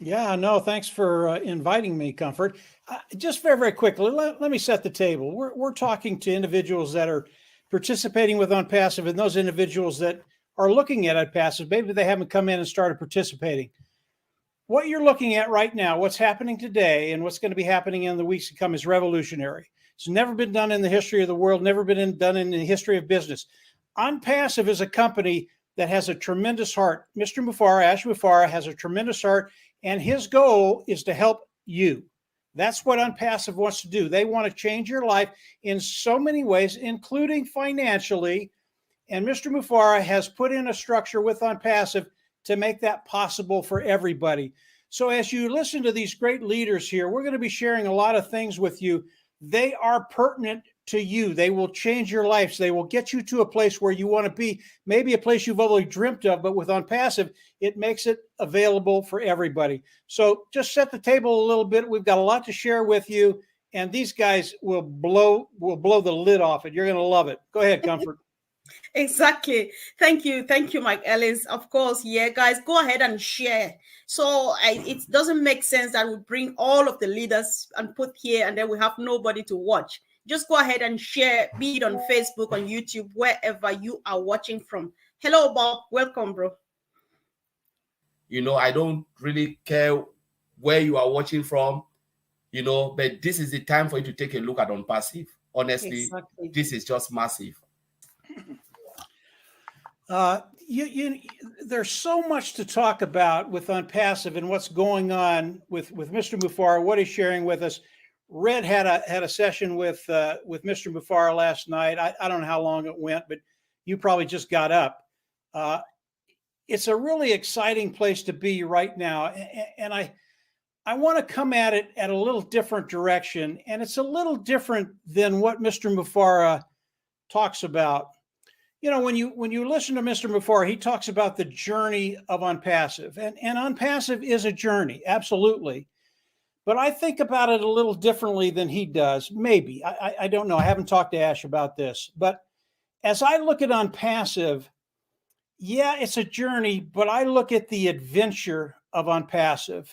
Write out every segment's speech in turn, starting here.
Yeah, no, thanks for inviting me, Comfort. Just very, very quickly, let me set the table. We're talking to individuals that are participating with OnPassive and those individuals that are looking at OnPassive. Maybe they haven't come in and started participating. What you're looking at right now, what's happening today, and what's going to be happening in the weeks to come is revolutionary. It's never been done in the history of the world, never been done in the history of business. OnPassive is a company that has a tremendous heart. Mr. MUFAREH, Ash MUFAREH, has a tremendous heart, and his goal is to help you. That's what OnPassive wants to do. They want to change your life in so many ways, including financially. And Mr. MUFAREH has put in a structure with OnPassive to make that possible for everybody. So as you listen to these great leaders here, we're going to be sharing a lot of things with you. They are pertinent to you. They will change your lives. They will get you to a place where you want to be, maybe a place you've only dreamt of, but with OnPassive, it makes it available for everybody. So just set the table a little bit. We've got a lot to share with you, and these guys will blow the lid off it. You're going to love it. Go ahead, Comfort. Exactly. Thank you. Thank you, Mike Ellis. Of course, yeah, guys, go ahead and share. So it doesn't make sense that we bring all of the leaders and put here and then we have nobody to watch. Just go ahead and share, be it on Facebook, on YouTube, wherever you are watching from. Hello, Bob. Welcome, bro. I don't really care where you are watching from, but this is the time for you to take a look at OnPassive. Honestly, exactly. This is just massive. There's so much to talk about with OnPassive and what's going on with Mr. MUFAREH, what he's sharing with us. Red had a session with Mr. MUFAREH last night. I don't know how long it went, but you probably just got up. It's a really exciting place to be right now, and I want to come at it at a little different direction, and it's a little different than what Mr. MUFAREH talks about. When you listen to Mr. MUFAREH, he talks about the journey of OnPassive, and OnPassive is a journey, absolutely. But I think about it a little differently than he does. Maybe I don't know. I haven't talked to Ash about this, but as I look at OnPassive, yeah, it's a journey, but I look at the adventure of OnPassive.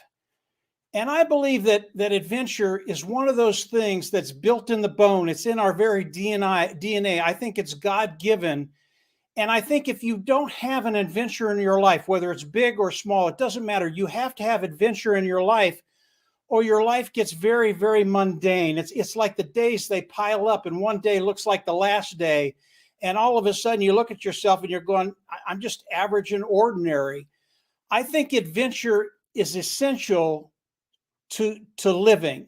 And I believe that adventure is one of those things that's built in the bone. It's in our very DNA. I think it's God-given. And I think if you don't have an adventure in your life, whether it's big or small, it doesn't matter. You have to have adventure in your life, or your life gets very, very mundane. It's like the days, they pile up, and one day looks like the last day. And all of a sudden you look at yourself and you're going, I'm just average and ordinary. I think adventure is essential to living.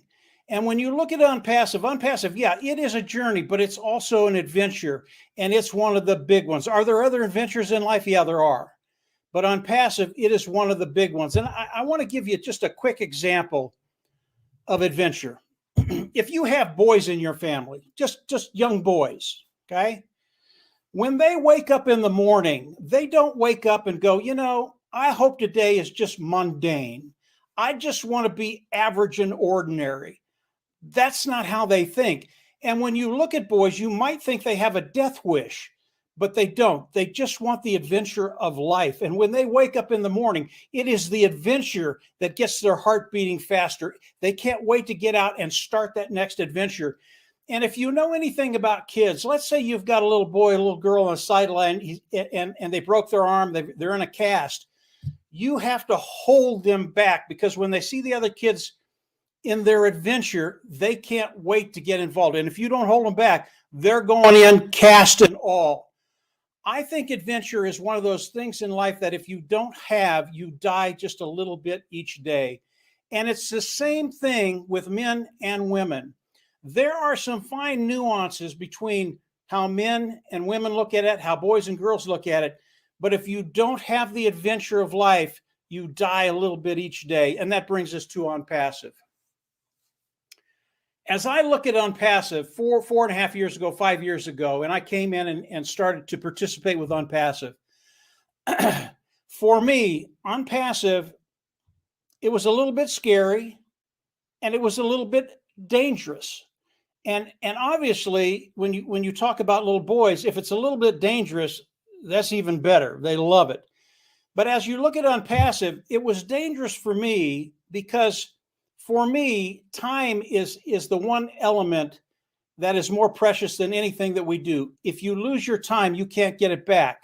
And when you look at OnPassive, yeah, it is a journey, but it's also an adventure, and it's one of the big ones. Are there other adventures in life? Yeah, there are. But OnPassive, it is one of the big ones. And I want to give you just a quick example of adventure. If you have boys in your family, just young boys, okay? When they wake up in the morning, they don't wake up and go, I hope today is just mundane. I just want to be average and ordinary. That's not how they think. And when you look at boys, you might think they have a death wish, but they don't. They just want the adventure of life. And when they wake up in the morning, it is the adventure that gets their heart beating faster. They can't wait to get out and start that next adventure. And if you know anything about kids, let's say you've got a little boy, a little girl on the sideline, and they broke their arm, they're in a cast. You have to hold them back, because when they see the other kids in their adventure, they can't wait to get involved. And if you don't hold them back, they're going in cast and all. I think adventure is one of those things in life that if you don't have, you die just a little bit each day. And it's the same thing with men and women. There are some fine nuances between how men and women look at it, how boys and girls look at it. But if you don't have the adventure of life, you die a little bit each day. And that brings us to OnPassive. As I look at OnPassive 4.5 years ago, 5 years ago, and I came in and started to participate with OnPassive, for me, OnPassive, it was a little bit scary and it was a little bit dangerous. And obviously, when you talk about little boys, if it's a little bit dangerous, that's even better. They love it. But as you look at ONPASSIVE, it was dangerous for me because for me, time is the one element that is more precious than anything that we do. If you lose your time, you can't get it back.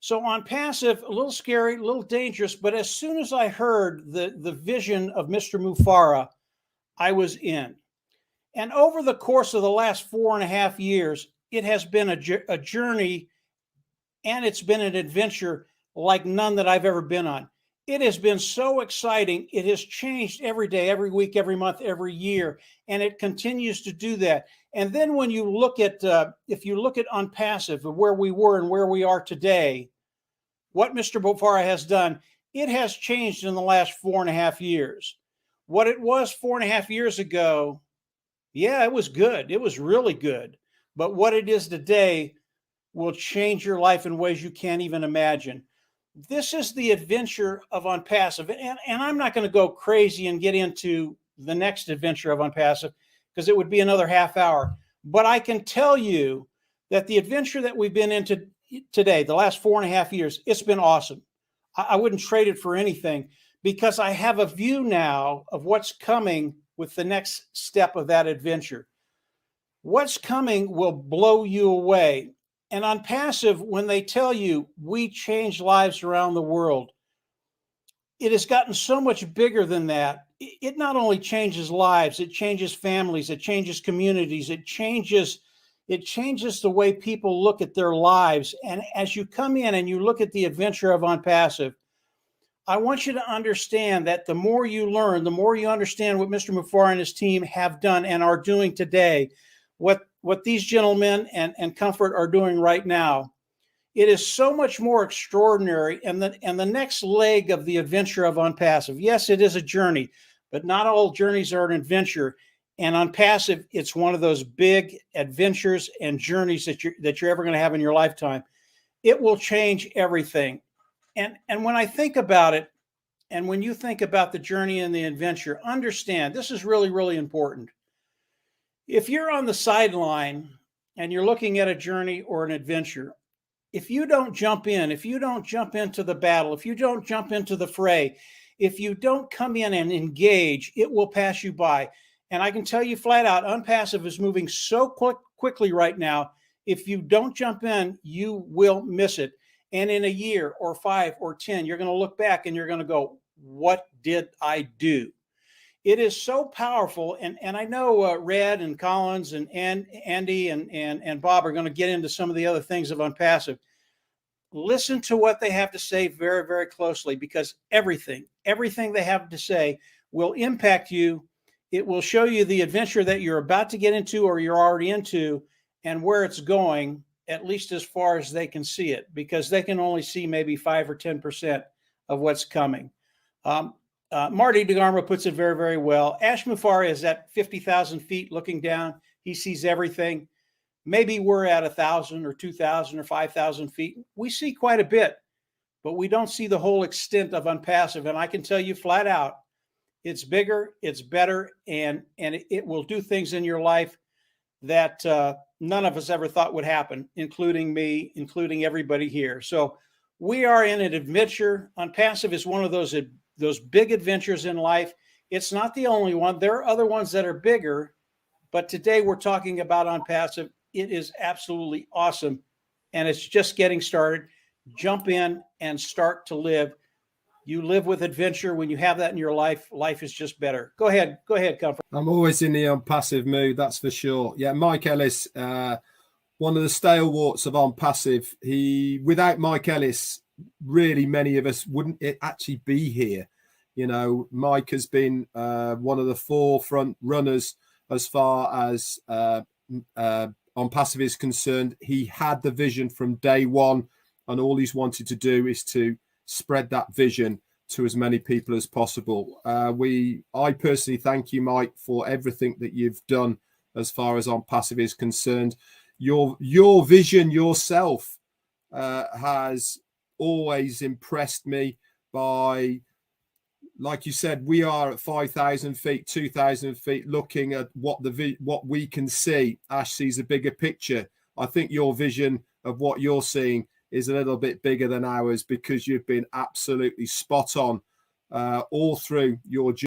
So ONPASSIVE, a little scary, a little dangerous, but as soon as I heard the vision of Mr. MUFAREH, I was in. And over the course of the last 4.5 years, it has been a journey, and it's been an adventure like none that I've ever been on. It has been so exciting. It has changed every day, every week, every month, every year, and it continues to do that. And then when you look at, if you look at ONPASSIVE, where we were and where we are today, what Mr. MUFAREH has done, it has changed in the last 4.5 years. What it was 4.5 years ago, yeah, it was good. It was really good. But what it is today will change your life in ways you can't even imagine. This is the adventure of ONPASSIVE. And I'm not going to go crazy and get into the next adventure of ONPASSIVE because it would be another half hour. But I can tell you that the adventure that we've been into today, the last 4.5 years, it's been awesome. I wouldn't trade it for anything because I have a view now of what's coming with the next step of that adventure. What's coming will blow you away. And ONPASSIVE, when they tell you we change lives around the world, it has gotten so much bigger than that. It not only changes lives, it changes families, it changes communities, it changes the way people look at their lives. And as you come in and you look at the adventure of ONPASSIVE, I want you to understand that the more you learn, the more you understand what Mr. MUFAREH and his team have done and are doing today, what these gentlemen and Comfort are doing right now, it is so much more extraordinary. And the next leg of the adventure of ONPASSIVE, yes, it is a journey, but not all journeys are an adventure. And ONPASSIVE, it's one of those big adventures and journeys that you're ever going to have in your lifetime. It will change everything. And when I think about it, and when you think about the journey and the adventure, understand this is really, really important. If you're on the sideline and you're looking at a journey or an adventure, if you don't jump in, if you don't jump into the battle, if you don't jump into the fray, if you don't come in and engage, it will pass you by. And I can tell you flat out, ONPASSIVE is moving so quickly right now. If you don't jump in, you will miss it. And in a year or 5 or 10, you're going to look back and you're going to go, what did I do? It is so powerful. And I know Red and Collins and Andy and Bob are going to get into some of the other things of ONPASSIVE. Listen to what they have to say very, very closely, because everything they have to say will impact you. It will show you the adventure that you're about to get into or you're already into and where it's going, at least as far as they can see it, because they can only see maybe 5 or 10% of what's coming. Marty DeGarmo puts it very, very well. Ash MUFAREH is at 50,000 feet looking down. He sees everything. Maybe we're at 1,000 or 2,000 or 5,000 feet. We see quite a bit, but we don't see the whole extent of ONPASSIVE. And I can tell you flat out, it's bigger, it's better, and it will do things in your life that none of us ever thought would happen, including me, including everybody here. So we are in an adventure. ONPASSIVE is one of those big adventures in life. It's not the only one. There are other ones that are bigger, but today we're talking about ONPASSIVE. It is absolutely awesome, and it's just getting started. Jump in and start to live. You live with adventure. When you have that in your life, life is just better. Go ahead, Comfort. I'm always in the ONPASSIVE mood, that's for sure. Yeah, Mike Ellis, one of the stalwarts of ONPASSIVE. Without Mike Ellis, really many of us wouldn't actually be here. You know, Mike has been one of the forefront runners as far as ONPASSIVE is concerned. He had the vision from day one, and all he's wanted to do is to spread that vision to as many people as possible. I personally thank you, Mike, for everything that you've done as far as ONPASSIVE is concerned. Your vision yourself has always impressed me by, like you said, we are at 5,000 feet, 2,000 feet, looking at what we can see. Ash sees a bigger picture. I think your vision of what you're seeing is a little bit bigger than ours, because you've been absolutely spot on all through your journey.